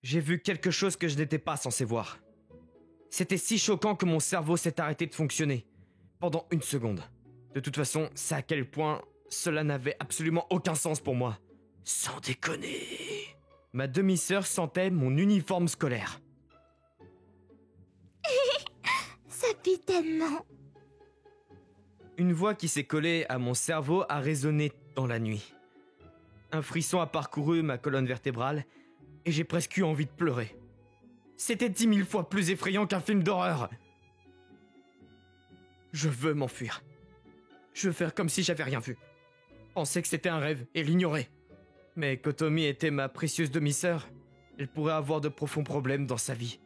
J'ai vu quelque chose que je n'étais pas censé voir. C'était si choquant que mon cerveau s'est arrêté de fonctionner. Pendant 1 seconde. De toute façon, c'est à quel point cela n'avait absolument aucun sens pour moi. Sans déconner. Ma demi-sœur sentait mon uniforme scolaire. Ça pue tellement. Une voix qui s'est collée à mon cerveau a résonné dans la nuit. Un frisson a parcouru ma colonne vertébrale et j'ai presque eu envie de pleurer. C'était 10 000 fois plus effrayant qu'un film d'horreur. Je veux m'enfuir. Je veux faire comme si j'avais rien vu. Penser que c'était un rêve et l'ignorer. Mais Kotomi était ma précieuse demi-sœur. Elle pourrait avoir de profonds problèmes dans sa vie.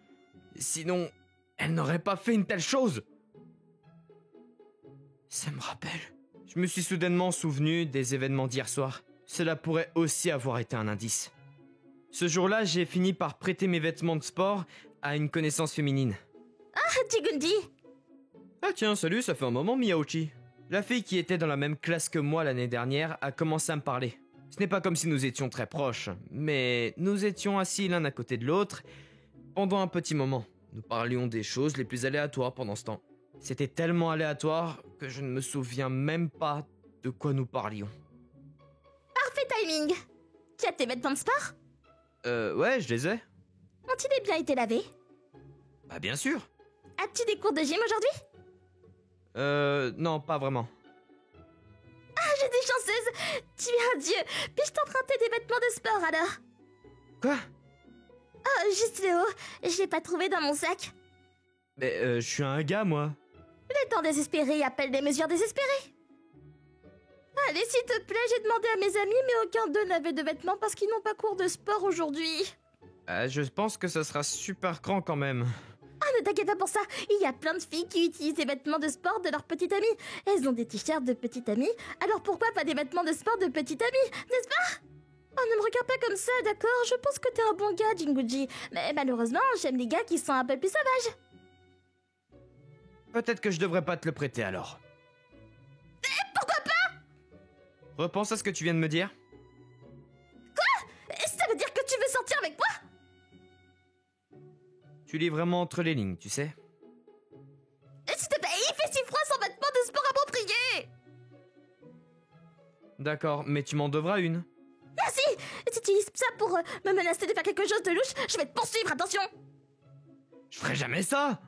Sinon, elle n'aurait pas fait une telle chose. Ça me rappelle. Je me suis soudainement souvenu des événements d'hier soir. Cela pourrait aussi avoir été un indice. Ce jour-là, j'ai fini par prêter mes vêtements de sport à une connaissance féminine. Ah, Jigundi. Ah tiens, salut, ça fait un moment, Miyauchi. La fille qui était dans la même classe que moi l'année dernière a commencé à me parler. Ce n'est pas comme si nous étions très proches, mais nous étions assis l'un à côté de l'autre pendant un petit moment. Nous parlions des choses les plus aléatoires pendant ce temps. C'était tellement aléatoire que je ne me souviens même pas de quoi nous parlions. Parfait timing. Tu as tes vêtements de sport? Ouais, je les ai. Ont-ils bien été lavés? Bah bien sûr. As-tu des cours de gym aujourd'hui? Non, pas vraiment. Ah, j'étais chanceuse. Tu es un dieu. Puis-je t'emprunter des vêtements de sport alors? Quoi? Oh, juste le haut. Je l'ai pas trouvé dans mon sac. Mais je suis un gars, moi. Les temps désespérés appellent des mesures désespérées. Allez, s'il te plaît, j'ai demandé à mes amis, mais aucun d'eux n'avait de vêtements parce qu'ils n'ont pas cours de sport aujourd'hui. Je pense que ça sera super grand quand même. Ah, ne t'inquiète pas pour ça. Il y a plein de filles qui utilisent des vêtements de sport de leur petite amie. Elles ont des t-shirts de petite amie, alors pourquoi pas des vêtements de sport de petite amie, n'est-ce pas? Oh, ne me regarde pas comme ça, d'accord? Je pense que t'es un bon gars, Jinguji. Mais malheureusement, j'aime les gars qui sont un peu plus sauvages. Peut-être que je devrais pas te le prêter alors. Pourquoi pas? Repense à ce que tu viens de me dire. Ça veut dire que tu veux sortir avec moi? Tu lis vraiment entre les lignes, tu sais. S'il te plaît, il fait si froid sans vêtements de sport appropriés. D'accord, mais tu m'en devras une. Merci. Si tu utilises ça pour me menacer de faire quelque chose de louche, je vais te poursuivre, attention. Je ferai jamais ça.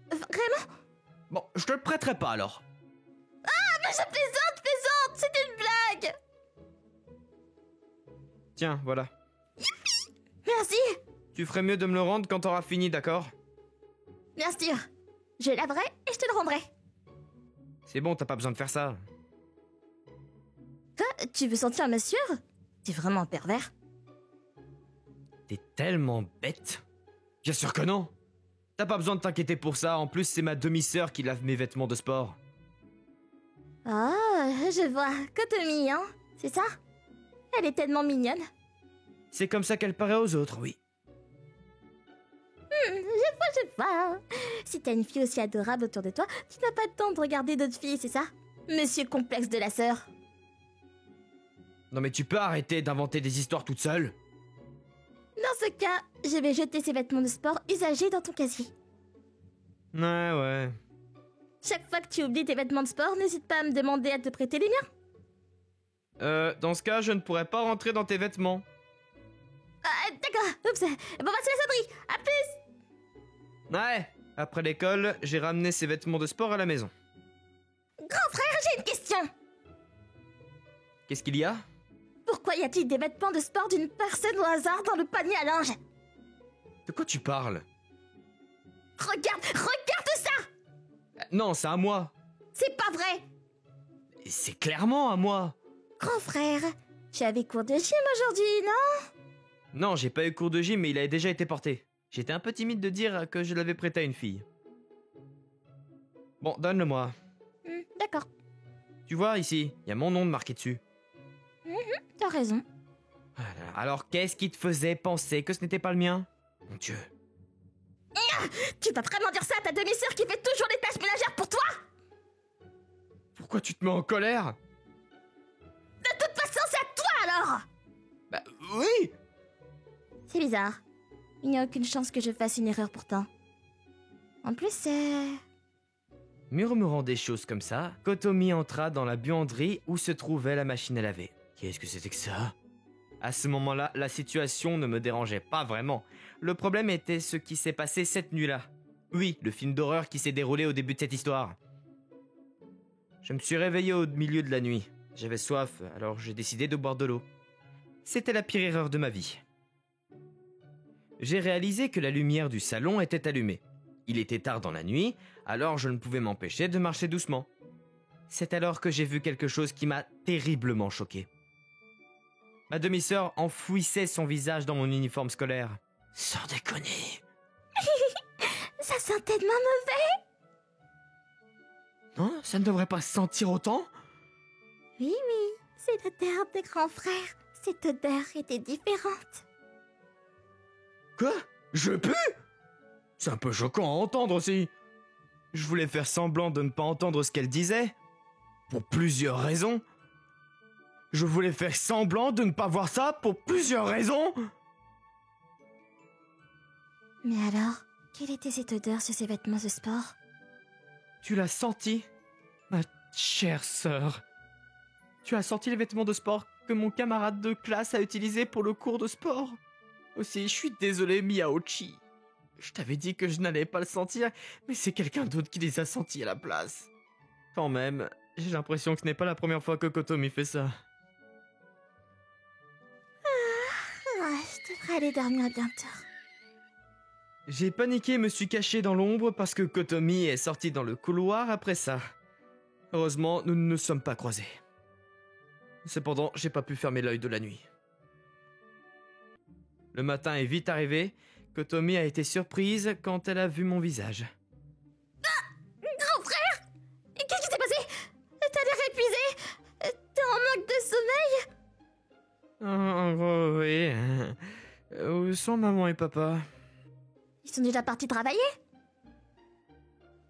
Vraiment? Bon, je te le prêterai pas alors. Ah, mais je plaisante, c'était une blague. Tiens, voilà. Merci. Tu ferais mieux de me le rendre quand t'auras fini, d'accord? Bien sûr. Je laverai et je te le rendrai. C'est bon, t'as pas besoin de faire ça. Quoi? Tu veux sentir ma sueur? T'es vraiment un pervers. T'es tellement bête. Bien sûr que non. T'as pas besoin de t'inquiéter pour ça, en plus c'est ma demi-sœur qui lave mes vêtements de sport. Ah, je vois. Kotomi, hein? C'est ça? Elle est tellement mignonne. C'est comme ça qu'elle paraît aux autres, oui. Je vois. Si t'as une fille aussi adorable autour de toi, tu n'as pas le temps de regarder d'autres filles, c'est ça? Monsieur complexe de la sœur. Non mais tu peux arrêter d'inventer des histoires toute seule? Dans ce cas, je vais jeter ces vêtements de sport usagés dans ton casier. Ouais. Chaque fois que tu oublies tes vêtements de sport, n'hésite pas à me demander à te prêter les miens. Dans ce cas, je ne pourrais pas rentrer dans tes vêtements. D'accord. Oups. Bon, bah, c'est la sonnerie. À plus. Ouais, après l'école, j'ai ramené ces vêtements de sport à la maison. Grand frère, j'ai une question. Qu'est-ce qu'il y a? Pourquoi y a-t-il des vêtements de sport d'une personne au hasard dans le panier à linge? De quoi tu parles? Regarde ça. Non, c'est à moi. C'est pas vrai. C'est clairement à moi. Grand frère, tu avais cours de gym aujourd'hui, non? Non, j'ai pas eu cours de gym, mais il a déjà été porté. J'étais un peu timide de dire que je l'avais prêté à une fille. Bon, donne-le-moi. D'accord. Tu vois, ici, il y a mon nom marqué dessus. T'as raison. Alors, qu'est-ce qui te faisait penser que ce n'était pas le mien? Mon Dieu. Tu vas vraiment dire ça à ta demi-sœur qui fait toujours les tâches ménagères pour toi? Pourquoi tu te mets en colère? De toute façon, c'est à toi alors. Bah, oui. C'est bizarre. Il n'y a aucune chance que je fasse une erreur pourtant. En plus, c'est... Murmurant des choses comme ça, Kotomi entra dans la buanderie où se trouvait la machine à laver. Qu'est-ce que c'était que ça? À ce moment-là, la situation ne me dérangeait pas vraiment. Le problème était ce qui s'est passé cette nuit-là. Oui, le film d'horreur qui s'est déroulé au début de cette histoire. Je me suis réveillé au milieu de la nuit. J'avais soif, alors j'ai décidé de boire de l'eau. C'était la pire erreur de ma vie. J'ai réalisé que la lumière du salon était allumée. Il était tard dans la nuit, alors je ne pouvais m'empêcher de marcher doucement. C'est alors que j'ai vu quelque chose qui m'a terriblement choqué. Ma demi-sœur enfouissait son visage dans mon uniforme scolaire. Sans déconner. Ça sent tellement mauvais. Non, ça ne devrait pas se sentir autant. Oui, c'est l'odeur de grand frère. Cette odeur était différente. Quoi? Je pue? C'est un peu choquant à entendre aussi. Je voulais faire semblant de ne pas entendre ce qu'elle disait. Pour plusieurs raisons. Je voulais faire semblant de ne pas voir ça pour plusieurs raisons. Mais alors, quelle était cette odeur sur ses vêtements de sport? Tu l'as senti, ma chère sœur? Tu as senti les vêtements de sport que mon camarade de classe a utilisés pour le cours de sport? Aussi, je suis désolé, Miyaochi. Je t'avais dit que je n'allais pas le sentir, mais c'est quelqu'un d'autre qui les a sentis à la place. Quand même, j'ai l'impression que ce n'est pas la première fois que Kotomi fait ça. Je devrais aller dormir bientôt. J'ai paniqué et me suis caché dans l'ombre parce que Kotomi est sorti dans le couloir après ça. Heureusement, nous ne nous sommes pas croisés. Cependant, j'ai pas pu fermer l'œil de la nuit. Le matin est vite arrivé. Kotomi a été surprise quand elle a vu mon visage. Grand frère! Qu'est-ce qui s'est passé? T'as l'air épuisé? T'es en manque de sommeil? En gros, oui. Où sont maman et papa? Ils sont déjà partis travailler?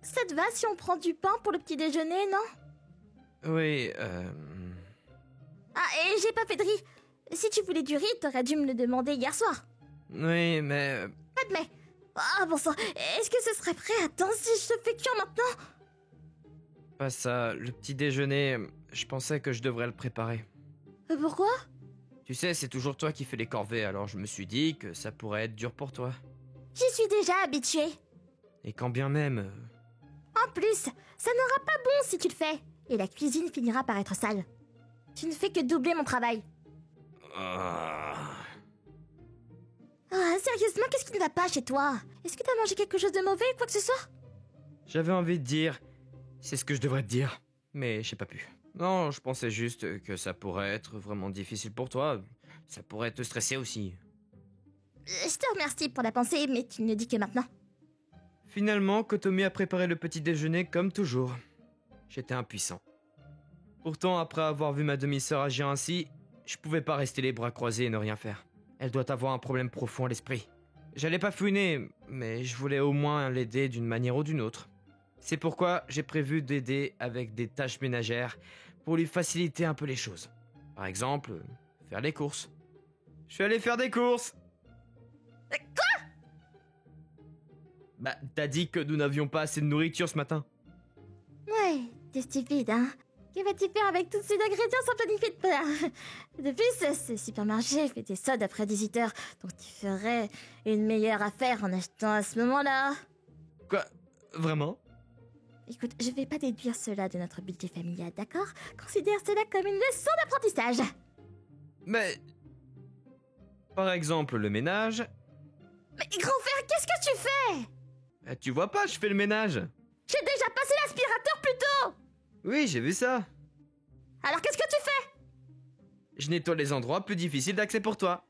Ça te va si on prend du pain pour le petit déjeuner, non? Oui, Ah, et j'ai pas fait de riz. Si tu voulais du riz, t'aurais dû me le demander hier soir. Oui, mais... Pas de mais. Ah, bon sang, est-ce que ce serait prêt à temps si je te fais cuire maintenant? Pas ça. Le petit déjeuner, je pensais que je devrais le préparer. Pourquoi? Tu sais, c'est toujours toi qui fais les corvées, alors je me suis dit que ça pourrait être dur pour toi. J'y suis déjà habituée. Et quand bien même... En plus, ça n'aura pas bon si tu le fais. Et la cuisine finira par être sale. Tu ne fais que doubler mon travail. Ah, sérieusement, qu'est-ce qui ne va pas chez toi? Est-ce que t'as mangé quelque chose de mauvais ou quoi que ce soit? J'avais envie de dire... C'est ce que je devrais te dire. Mais j'ai pas pu. Non, je pensais juste que ça pourrait être vraiment difficile pour toi. Ça pourrait te stresser aussi. Je te remercie pour la pensée, mais tu ne le dis que maintenant. Finalement, Kotomi a préparé le petit déjeuner comme toujours. J'étais impuissant. Pourtant, après avoir vu ma demi-sœur agir ainsi, je pouvais pas rester les bras croisés et ne rien faire. Elle doit avoir un problème profond à l'esprit. J'allais pas fouiner, mais je voulais au moins l'aider d'une manière ou d'une autre. C'est pourquoi j'ai prévu d'aider avec des tâches ménagères pour lui faciliter un peu les choses. Par exemple, faire les courses. Je suis allé faire des courses. Quoi? Bah, t'as dit que nous n'avions pas assez de nourriture ce matin. Ouais, t'es stupide, hein? Que vas-tu faire avec tous ces ingrédients sans planifier de plat? De plus, ce supermarché fait des soldes après 18h, donc tu ferais une meilleure affaire en achetant à ce moment-là. Quoi? Vraiment? Écoute, je vais pas déduire cela de notre budget familial, d'accord? Considère cela comme une leçon d'apprentissage. Mais... Par exemple, le ménage... Mais grand frère, qu'est-ce que tu fais? Bah, tu vois pas, je fais le ménage. J'ai déjà passé l'aspirateur plus tôt. Oui, j'ai vu ça. Alors qu'est-ce que tu fais? Je nettoie les endroits plus difficiles d'accès pour toi.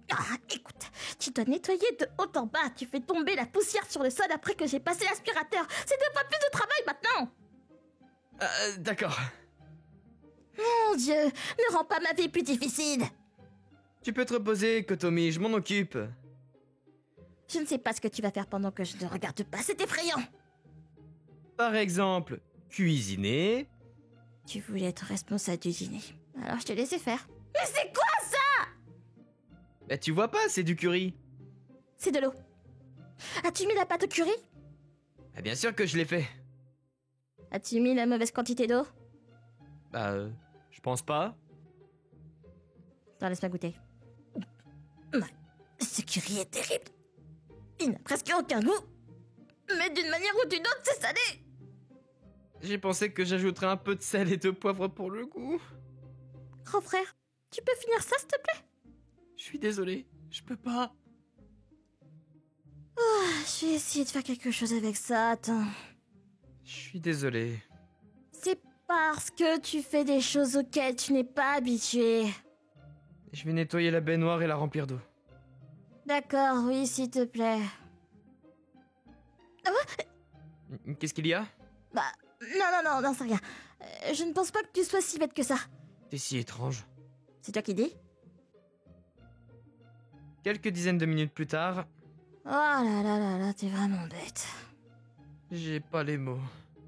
Ah, écoute, tu dois nettoyer de haut en bas. Tu fais tomber la poussière sur le sol après que j'ai passé l'aspirateur. C'est 2 fois plus de travail maintenant. D'accord. Mon Dieu, ne rends pas ma vie plus difficile. Tu peux te reposer, Kotomi, je m'en occupe. Je ne sais pas ce que tu vas faire pendant que je ne regarde pas, c'est effrayant. Par exemple, cuisiner. Tu voulais être responsable du dîner, alors je te laissais faire. Mais c'est quoi ça? Bah tu vois pas, c'est du curry. C'est de l'eau. As-tu mis la pâte au curry? Bah bien sûr que je l'ai fait. As-tu mis la mauvaise quantité d'eau? Bah je pense pas. Attends, laisse-moi goûter. Ce curry est terrible. Il n'a presque aucun goût. Mais d'une manière ou d'une autre, c'est salé. J'ai pensé que j'ajouterais un peu de sel et de poivre pour le goût. Grand frère, tu peux finir ça, s'il te plaît? Je suis désolé, je peux pas. Je vais essayer de faire quelque chose avec ça, attends. Je suis désolé. C'est parce que tu fais des choses auxquelles tu n'es pas habitué. Je vais nettoyer la baignoire et la remplir d'eau. D'accord, oui, s'il te plaît. Qu'est-ce qu'il y a? Bah, non, c'est rien. Je ne pense pas que tu sois si bête que ça. T'es si étrange. C'est toi qui dis? Quelques dizaines de minutes plus tard, Oh là, t'es vraiment bête. j'ai pas les mots.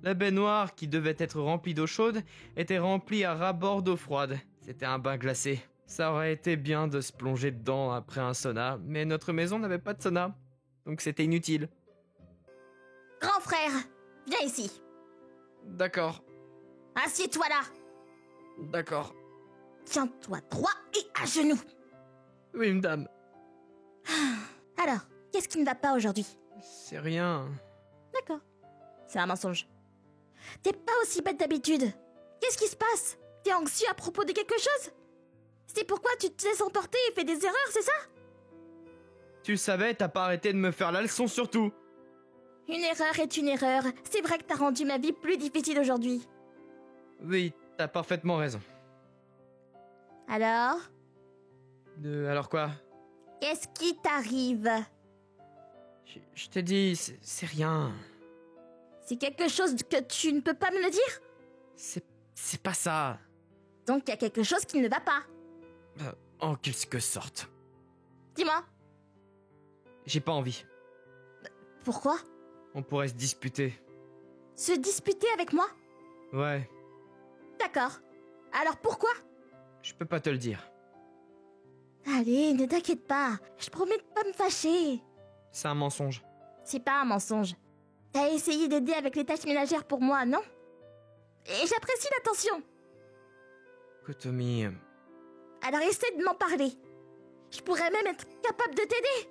La baignoire, qui devait être remplie d'eau chaude, était remplie à ras-bord d'eau froide. C'était un bain glacé. Ça aurait été bien de se plonger dedans après un sauna, mais notre maison n'avait pas de sauna, donc c'était inutile. Grand frère, viens ici. D'accord, Assieds-toi là. d'accord. Tiens-toi droit et à genoux. Oui, madame. Alors, qu'est-ce qui ne va pas aujourd'hui? C'est rien. D'accord. C'est un mensonge. T'es pas aussi bête d'habitude. Qu'est-ce qui se passe? T'es anxieux à propos de quelque chose? C'est pourquoi tu te laisses emporter et fais des erreurs, c'est ça? Tu le savais, t'as pas arrêté de me faire la leçon surtout. Une erreur est une erreur. C'est vrai que t'as rendu ma vie plus difficile aujourd'hui. Oui, t'as parfaitement raison. Alors? Alors quoi? Qu'est-ce qui t'arrive? Je t'ai dit, c'est rien. C'est quelque chose que tu ne peux pas me le dire? C'est pas ça. Donc il y a quelque chose qui ne va pas. En quelque sorte. Dis-moi. J'ai pas envie. Pourquoi? On pourrait se disputer. Se disputer avec moi? Ouais, D'accord. Alors pourquoi? je peux pas te le dire. Allez, ne t'inquiète pas. Je promets de pas me fâcher. C'est un mensonge. C'est pas un mensonge. T'as essayé d'aider avec les tâches ménagères pour moi, non? Et j'apprécie l'attention. Kotomi, Alors essaie de m'en parler. Je pourrais même être capable de t'aider.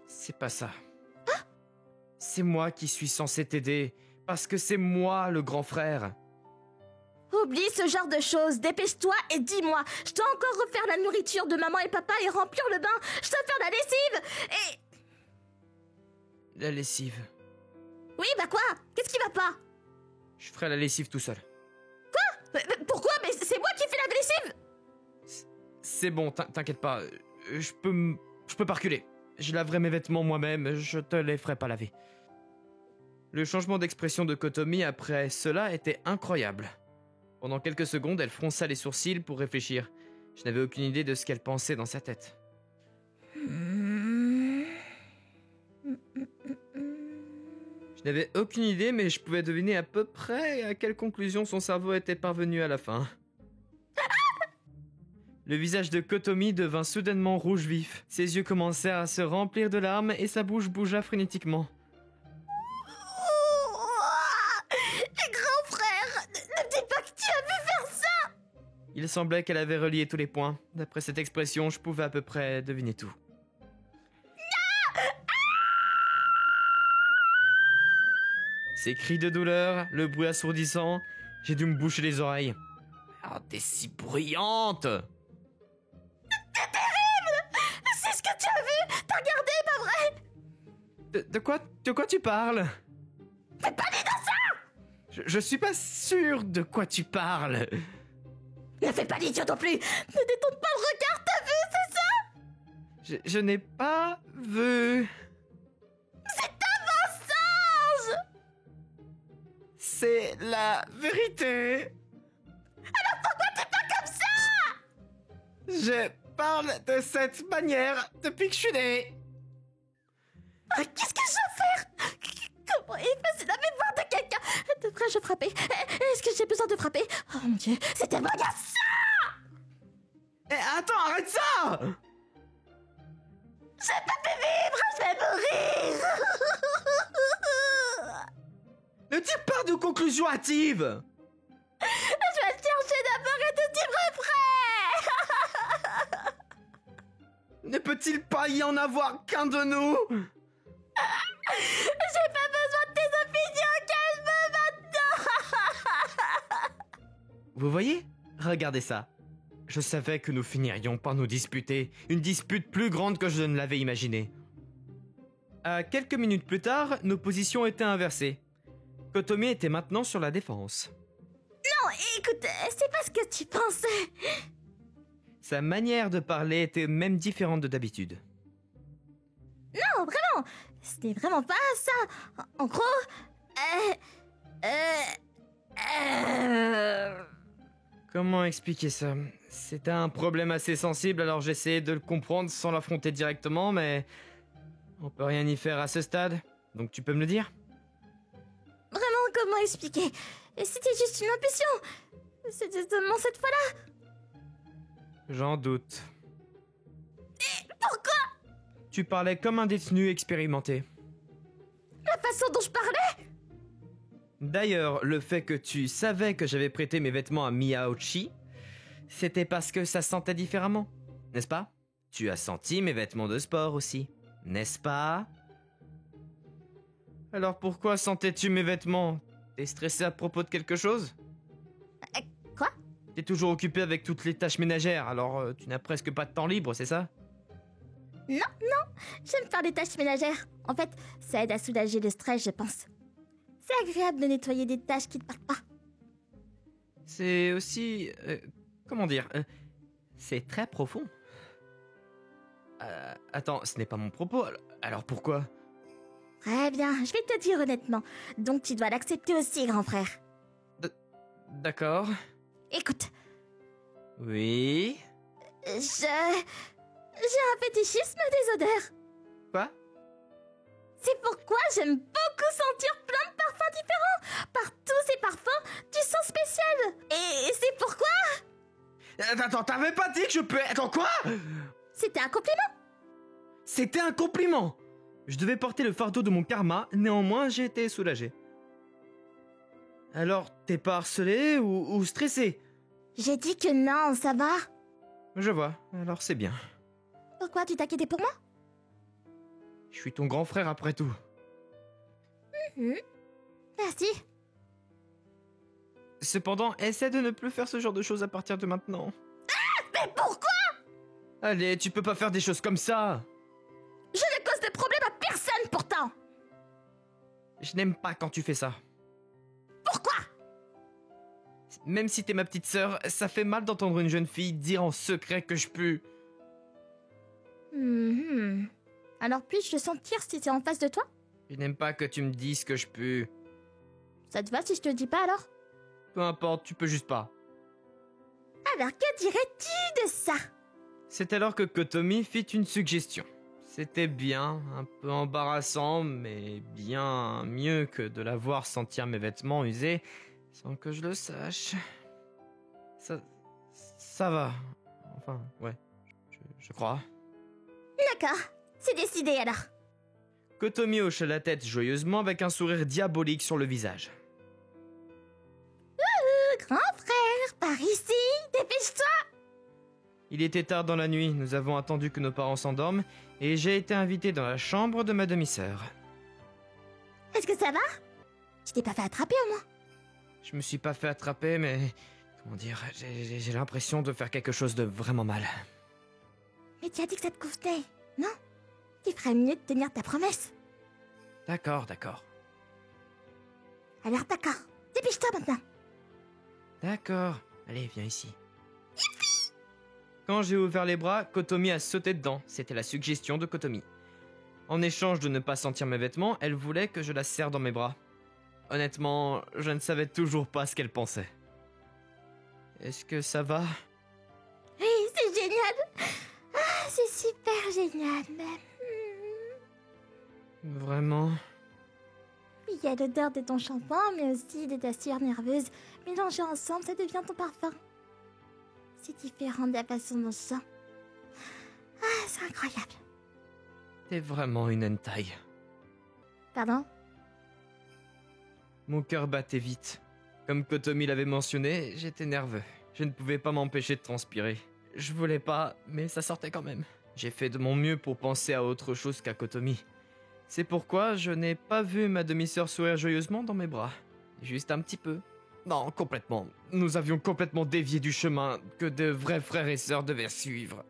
c'est pas ça. C'est moi qui suis censé t'aider, parce que c'est moi le grand frère. Oublie ce genre de choses. Dépêche-toi et dis-moi. Je dois encore refaire la nourriture de maman et papa et remplir le bain. Je dois faire la lessive. Et... La lessive. Oui, bah quoi? Qu'est-ce qui va pas? Je ferai la lessive tout seul. Pourquoi? Mais c'est moi qui fais la lessive. C'est bon, t'inquiète pas. Je peux pas reculer. Je laverai mes vêtements moi-même, je te les ferai pas laver. Le changement d'expression de Kotomi après cela était incroyable. Pendant quelques secondes, elle fronça les sourcils pour réfléchir. Je n'avais aucune idée de ce qu'elle pensait dans sa tête. Je n'avais aucune idée, mais je pouvais deviner à peu près à quelle conclusion son cerveau était parvenu à la fin. Le visage de Kotomi devint soudainement rouge vif. Ses yeux commencèrent à se remplir de larmes et sa bouche bougea frénétiquement. Grand frère, ne me dis pas que tu as vu faire ça. Il semblait qu'elle avait relié tous les points. D'après cette expression, je pouvais à peu près deviner tout. Ces cris de douleur, le bruit assourdissant, j'ai dû me boucher les oreilles. Ah, t'es si bruyante! C'est ce que tu as vu. T'as regardé, pas vrai? De quoi tu parles? Fais pas les dessins. Je suis pas sûr de quoi tu parles. Ne fais pas l'idiot non plus. Ne détourne pas le regard, t'as vu, c'est ça? Je n'ai pas vu. C'est un mensonge. C'est la vérité. Alors pourquoi t'es pas comme ça? Je parle de cette manière depuis que je suis né. Qu'est-ce que je dois faire? Comment effacer la mémoire de quelqu'un? Devrais-je frapper? Est-ce que j'ai besoin de frapper? Oh mon dieu, c'était bon, il y a ça! Eh, attends, arrête ça! Je peux plus vivre, je vais mourir. Ne tire pas de conclusions hâtives! Je vais chercher d'abord et te dire après. Ne peut-il pas y en avoir qu'un de nous? J'ai pas besoin de tes opinions, calme maintenant. Vous voyez? Regardez ça. Je savais que nous finirions par nous disputer. Une dispute plus grande que je ne l'avais imaginé. Quelques minutes plus tard, nos positions étaient inversées. Kotomi était maintenant sur la défense. Non, écoute, c'est pas ce que tu pensais. Sa manière de parler était même différente de d'habitude. Non, vraiment, ce n'est vraiment pas ça. En gros, Comment expliquer ça? C'était un problème assez sensible, alors j'essayais de le comprendre sans l'affronter directement, mais on peut rien y faire à ce stade. Donc tu peux me le dire? Vraiment, comment expliquer? C'était juste une impulsion. C'était seulement cette fois-là. J'en doute. Pourquoi? Tu parlais comme un détenu expérimenté. La façon dont je parlais? D'ailleurs, le fait que tu savais que j'avais prêté mes vêtements à Miyauchi, c'était parce que ça sentait différemment, n'est-ce pas? Tu as senti mes vêtements de sport aussi, n'est-ce pas? Alors pourquoi sentais-tu mes vêtements? T'es stressé à propos de quelque chose? Quoi? T'es toujours occupé avec toutes les tâches ménagères, alors tu n'as presque pas de temps libre, c'est ça? Non, j'aime faire des tâches ménagères. En fait, ça aide à soulager le stress, je pense. C'est agréable de nettoyer des tâches qui ne partent pas. C'est aussi... comment dire c'est très profond. Attends, ce n'est pas mon propos, alors pourquoi? Très bien, je vais te dire honnêtement. Donc tu dois l'accepter aussi, grand frère. D'accord. Écoute, Oui... j'ai un fétichisme des odeurs. Quoi? C'est pourquoi j'aime beaucoup sentir plein de parfums différents. Par tous ces parfums, du sens spécial. Et c'est pourquoi... Attends, t'avais pas dit que je peux... Attends, quoi? C'était un compliment. C'était un compliment. Je devais porter le fardeau de mon karma, néanmoins j'ai été soulagé. Alors, t'es pas harcelé ou stressé? J'ai dit que non, ça va? Je vois, alors c'est bien. Pourquoi tu t'inquiétais pour moi? Je suis ton grand frère après tout. Merci. Cependant, essaie de ne plus faire ce genre de choses à partir de maintenant. Mais pourquoi? Allez, tu peux pas faire des choses comme ça. Je ne cause de problème à personne pourtant. Je n'aime pas quand tu fais ça. Pourquoi? Même si t'es ma petite sœur, ça fait mal d'entendre une jeune fille dire en secret que je pue. Alors puis-je le sentir si c'est en face de toi? Je n'aime pas que tu me dises que je pue. Ça te va si je te le dis pas alors? Peu importe, tu peux juste pas. Alors que dirais-tu de ça? C'est alors que Kotomi fit une suggestion. C'était bien, un peu embarrassant, mais bien mieux que de la voir sentir mes vêtements usés sans que je le sache. Ça va. Enfin, ouais, je crois. D'accord, c'est décidé alors. Kotomi hocha la tête joyeusement avec un sourire diabolique sur le visage. Grand frère, par ici, dépêche-toi. Il était tard dans la nuit, nous avons attendu que nos parents s'endorment et j'ai été invité dans la chambre de ma demi-sœur. Est-ce que ça va? Tu t'es pas fait attraper au moins? Je me suis pas fait attraper, mais... Comment dire, j'ai l'impression de faire quelque chose de vraiment mal. Mais tu as dit que ça te convenait, non? Tu ferais mieux de tenir ta promesse. D'accord. Alors d'accord, dépêche-toi maintenant. D'accord. Allez, viens ici. Quand j'ai ouvert les bras, Kotomi a sauté dedans. C'était la suggestion de Kotomi. En échange de ne pas sentir mes vêtements, elle voulait que je la serre dans mes bras. Honnêtement, je ne savais toujours pas ce qu'elle pensait. Est-ce que ça va? Oui, c'est génial. Ah, c'est super génial même. Vraiment? Il y a l'odeur de ton shampoing, mais aussi de ta sueur nerveuse. Mélangées ensemble, ça devient ton parfum. C'est différent de la façon dont je sens. Ah, c'est incroyable. T'es vraiment une hentai. Pardon? Mon cœur battait vite. Comme Kotomi l'avait mentionné, j'étais nerveux. Je ne pouvais pas m'empêcher de transpirer. Je voulais pas, mais ça sortait quand même. J'ai fait de mon mieux pour penser à autre chose qu'à Kotomi. C'est pourquoi je n'ai pas vu ma demi-sœur sourire joyeusement dans mes bras. Juste un petit peu. Non, complètement. Nous avions complètement dévié du chemin que de vrais frères et sœurs devaient suivre.